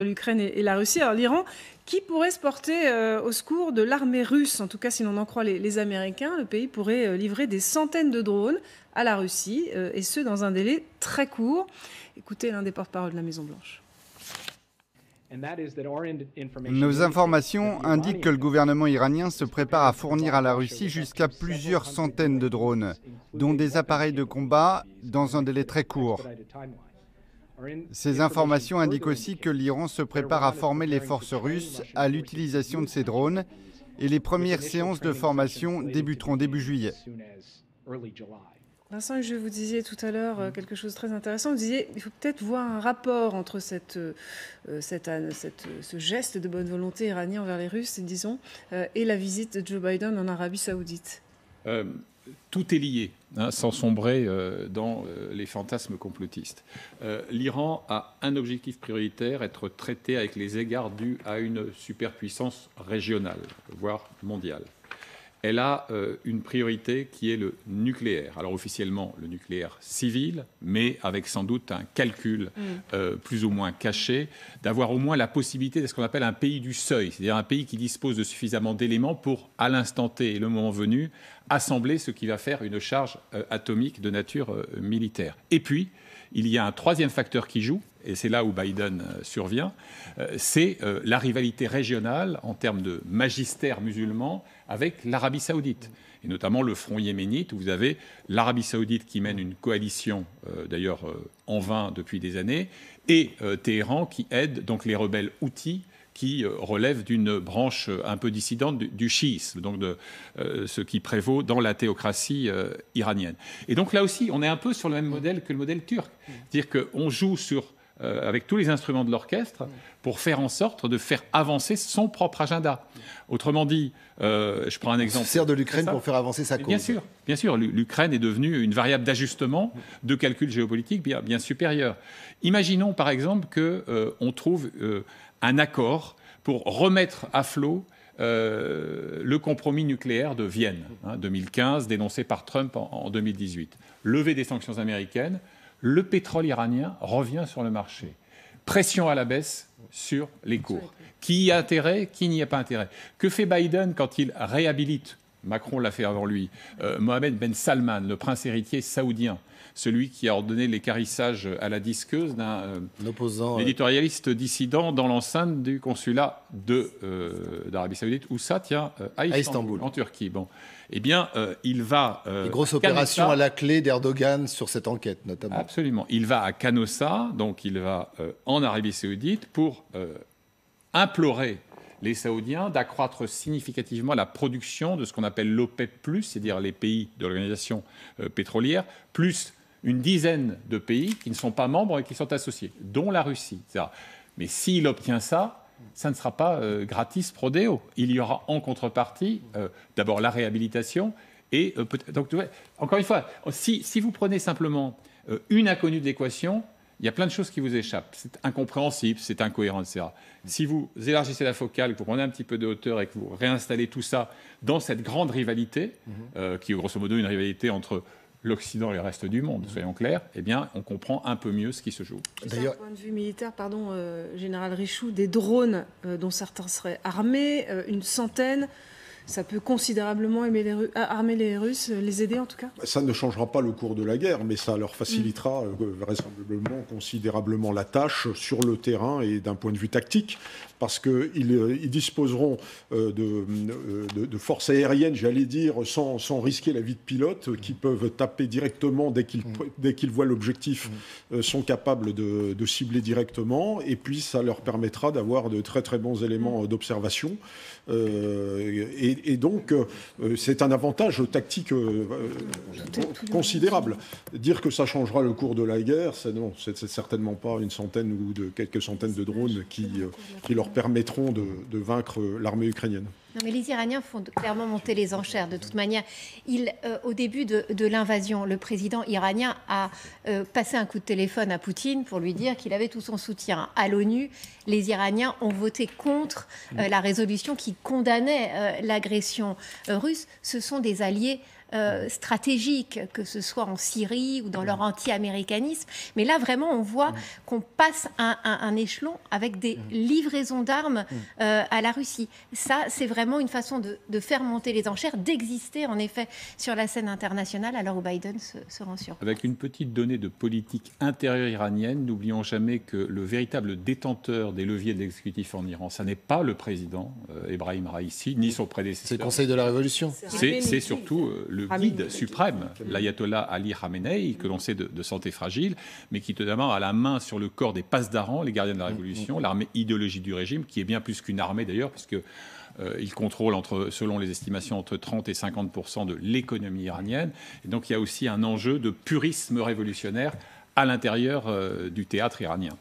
l'Ukraine et la Russie. Alors l'Iran, qui pourrait se porter au secours de l'armée russe, en tout cas si l'on en croit les Américains, le pays pourrait livrer des centaines de drones à la Russie, et ce dans un délai très court. Écoutez l'un des porte-parole de la Maison-Blanche. Nos informations indiquent que le gouvernement iranien se prépare à fournir à la Russie jusqu'à plusieurs centaines de drones, dont des appareils de combat, dans un délai très court. Ces informations indiquent aussi que l'Iran se prépare à former les forces russes à l'utilisation de ces drones et les premières séances de formation débuteront début juillet. Vincent, je vous disais tout à l'heure quelque chose de très intéressant. Vous disiez qu'il faut peut-être voir un rapport entre ce geste de bonne volonté iranien envers les Russes, disons, et la visite de Joe Biden en Arabie Saoudite. Tout est lié, hein, sans sombrer dans les fantasmes complotistes. L'Iran a un objectif prioritaire, être traité avec les égards dus à une superpuissance régionale, voire mondiale. Elle a une priorité qui est le nucléaire. Alors officiellement, le nucléaire civil, mais avec sans doute un calcul plus ou moins caché, d'avoir au moins la possibilité de ce qu'on appelle un pays du seuil, c'est-à-dire un pays qui dispose de suffisamment d'éléments pour, à l'instant T et le moment venu, assembler ce qui va faire une charge atomique de nature militaire. Et puis, il y a un troisième facteur qui joue, et c'est là où Biden survient, c'est la rivalité régionale en termes de magistère musulman avec l'Arabie saoudite, et notamment le front yéménite, où vous avez l'Arabie saoudite qui mène une coalition, d'ailleurs en vain depuis des années, et Téhéran qui aide donc les rebelles houthis, qui relèvent d'une branche un peu dissidente du chiisme, donc de ce qui prévaut dans la théocratie iranienne. Et donc là aussi, on est un peu sur le même modèle que le modèle turc. C'est-à-dire qu'on joue avec tous les instruments de l'orchestre pour faire en sorte de faire avancer son propre agenda. Autrement dit, je prends un exemple. On se sert de l'Ukraine pour faire avancer sa cause. Bien sûr, l'Ukraine est devenue une variable d'ajustement de calcul géopolitique bien supérieure. Imaginons par exemple qu'on trouve un accord pour remettre à flot le compromis nucléaire de Vienne, 2015, dénoncé par Trump en 2018. Levée des sanctions américaines, le pétrole iranien revient sur le marché. Pression à la baisse sur les cours. Qui y a intérêt, qui n'y a pas intérêt. Que fait Biden quand il réhabilite, Macron l'a fait avant lui, Mohammed Ben Salman, le prince héritier saoudien, celui qui a ordonné l'équarrissage à la disqueuse d'un éditorialiste dissident dans l'enceinte du consulat d'Arabie Saoudite. Où ça, tiens, à Istanbul, en Turquie. Bon. Eh bien, il va... grosse opération à la clé d'Erdogan sur cette enquête, notamment. Absolument. Il va à Canossa, donc il va en Arabie Saoudite pour implorer les Saoudiens d'accroître significativement la production de ce qu'on appelle l'OPEP+, c'est-à-dire les pays de l'organisation pétrolière, plus une dizaine de pays qui ne sont pas membres et qui sont associés, dont la Russie. Mais s'il obtient ça, ça ne sera pas gratis pro deo. Il y aura en contrepartie d'abord la réhabilitation et peut-être... Donc, encore une fois, si vous prenez simplement une inconnue de l'équation, il y a plein de choses qui vous échappent. C'est incompréhensible, c'est incohérent, etc. Si vous élargissez la focale, que vous prenez un petit peu de hauteur et que vous réinstallez tout ça dans cette grande rivalité, qui est grosso modo une rivalité entre l'Occident et le reste du monde, soyons clairs, eh bien, on comprend un peu mieux ce qui se joue. D'un point de vue militaire, Général Richoux, des drones dont certains seraient armés, une centaine, ça peut considérablement armer les Russes, les aider en tout cas ? Ça ne changera pas le cours de la guerre, mais ça leur facilitera vraisemblablement considérablement la tâche sur le terrain et d'un point de vue tactique, parce qu'ils disposeront de forces aériennes, j'allais dire, sans risquer la vie de pilote, qui peuvent taper directement dès qu'ils voient l'objectif, sont capables de cibler directement, et puis ça leur permettra d'avoir de très très bons éléments d'observation. Et donc, c'est un avantage tactique considérable. Dire que ça changera le cours de la guerre, c'est certainement pas une centaine ou quelques centaines de drones qui leur permettront de vaincre l'armée ukrainienne. Non, mais les Iraniens font clairement monter les enchères. De toute manière, au début de l'invasion, le président iranien a passé un coup de téléphone à Poutine pour lui dire qu'il avait tout son soutien. À l'ONU, les Iraniens ont voté contre la résolution qui condamnait l'agression russe. Ce sont des alliés stratégiques, que ce soit en Syrie ou dans leur anti-américanisme. Mais là, vraiment, on voit qu'on passe un échelon avec des livraisons d'armes à la Russie. Ça, c'est vraiment une façon de faire monter les enchères, d'exister en effet sur la scène internationale, alors où Biden se rend sur place. Avec une petite donnée de politique intérieure iranienne, n'oublions jamais que le véritable détenteur des leviers de l'exécutif en Iran, ça n'est pas le président Ebrahim Raïssi, ni son prédécesseur. C'est le Conseil de la Révolution. C'est surtout le guide suprême, l'ayatollah Ali Khamenei, que l'on sait de santé fragile, mais qui tout d'abord a la main sur le corps des passedarans, les gardiens de la Révolution, l'armée idéologique du régime, qui est bien plus qu'une armée d'ailleurs, puisque il contrôle, selon les estimations, entre 30 et 50% de l'économie iranienne. Et donc il y a aussi un enjeu de purisme révolutionnaire à l'intérieur du théâtre iranien.